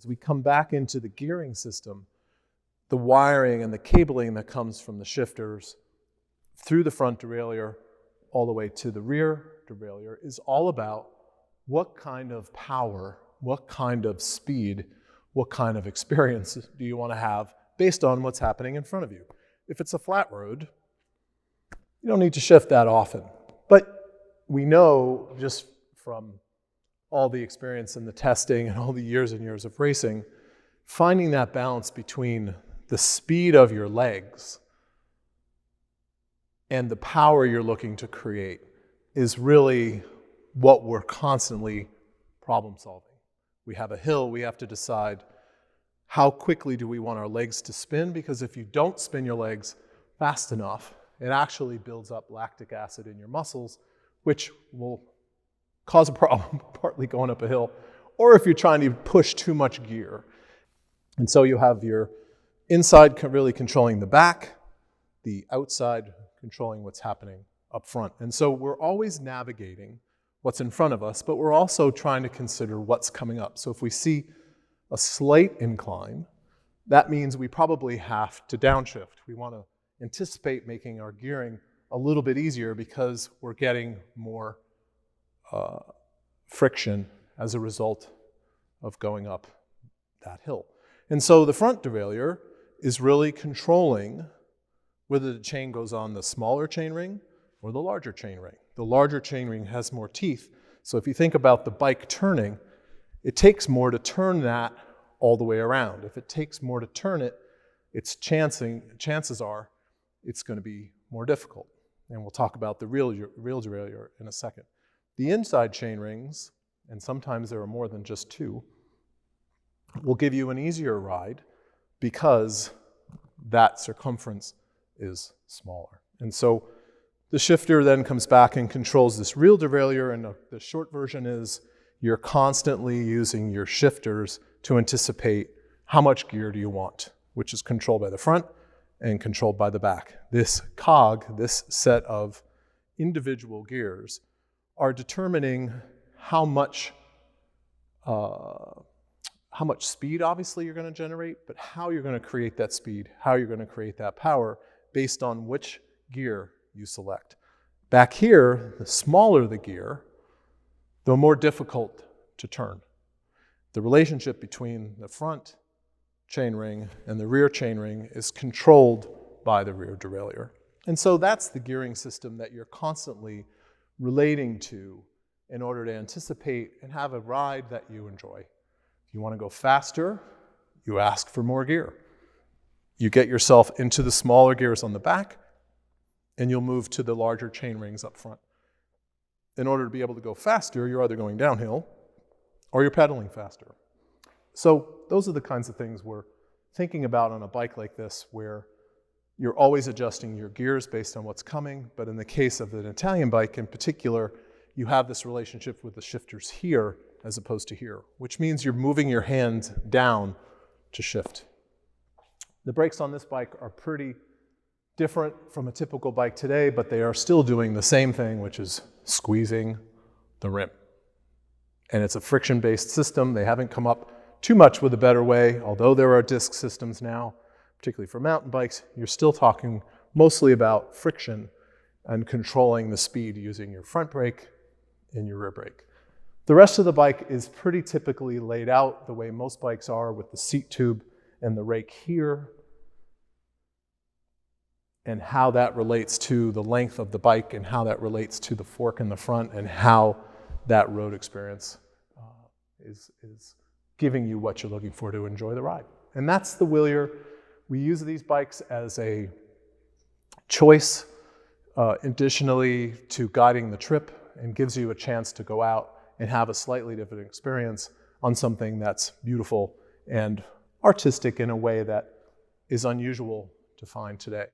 As we come back into the gearing system, the wiring and the cabling that comes from the shifters through the front derailleur all the way to the rear derailleur is all about what kind of power, what kind of speed, what kind of experience do you want to have based on what's happening in front of you. If it's a flat road, you don't need to shift that often. But we know just from all the experience and the testing and all the years and years of racing, finding that balance between the speed of your legs and the power you're looking to create is really what we're constantly problem solving. We have a hill, we have to decide how quickly do we want our legs to spin, because if you don't spin your legs fast enough, it actually builds up lactic acid in your muscles, which will cause a problem, partly going up a hill, or if you're trying to push too much gear. And so you have your inside really controlling the back, the outside controlling what's happening up front. And so we're always navigating what's in front of us, but we're also trying to consider what's coming up. So if we see a slight incline, that means we probably have to downshift. We want to anticipate making our gearing a little bit easier because we're getting more friction as a result of going up that hill. And so the front derailleur is really controlling whether the chain goes on the smaller chain ring or the larger chain ring. The larger chain ring has more teeth. So if you think about the bike turning, it takes more to turn that all the way around. If it takes more to turn it, chances are it's going to be more difficult. And we'll talk about the real derailleur in a second. The inside chain rings, and sometimes there are more than just two, will give you an easier ride because that circumference is smaller. And so the shifter then comes back and controls this real derailleur, and the short version is you're constantly using your shifters to anticipate how much gear do you want, which is controlled by the front and controlled by the back. This cog, this set of individual gears, are determining how much speed, obviously, you're going to generate, but how you're going to create that speed, how you're going to create that power based on which gear you select. Back here, the smaller the gear, the more difficult to turn. The relationship between the front chain ring and the rear chain ring is controlled by the rear derailleur. And so that's the gearing system that you're constantly relating to in order to anticipate and have a ride that you enjoy. If you want to go faster, you ask for more gear. You get yourself into the smaller gears on the back, and you'll move to the larger chain rings up front. In order to be able to go faster, you're either going downhill or you're pedaling faster. So those are the kinds of things we're thinking about on a bike like this, where you're always adjusting your gears based on what's coming. But in the case of an Italian bike in particular, you have this relationship with the shifters here as opposed to here, which means you're moving your hand down to shift. The brakes on this bike are pretty different from a typical bike today, but they are still doing the same thing, which is squeezing the rim. And it's a friction-based system. They haven't come up too much with a better way, although there are disc systems now, particularly for mountain bikes. You're still talking mostly about friction and controlling the speed using your front brake and your rear brake. The rest of the bike is pretty typically laid out the way most bikes are, with the seat tube and the rake here, and how that relates to the length of the bike and how that relates to the fork in the front and how that road experience is giving you what you're looking for to enjoy the ride. And that's the Willier. We use these bikes as a choice additionally to guiding the trip, and gives you a chance to go out and have a slightly different experience on something that's beautiful and artistic in a way that is unusual to find today.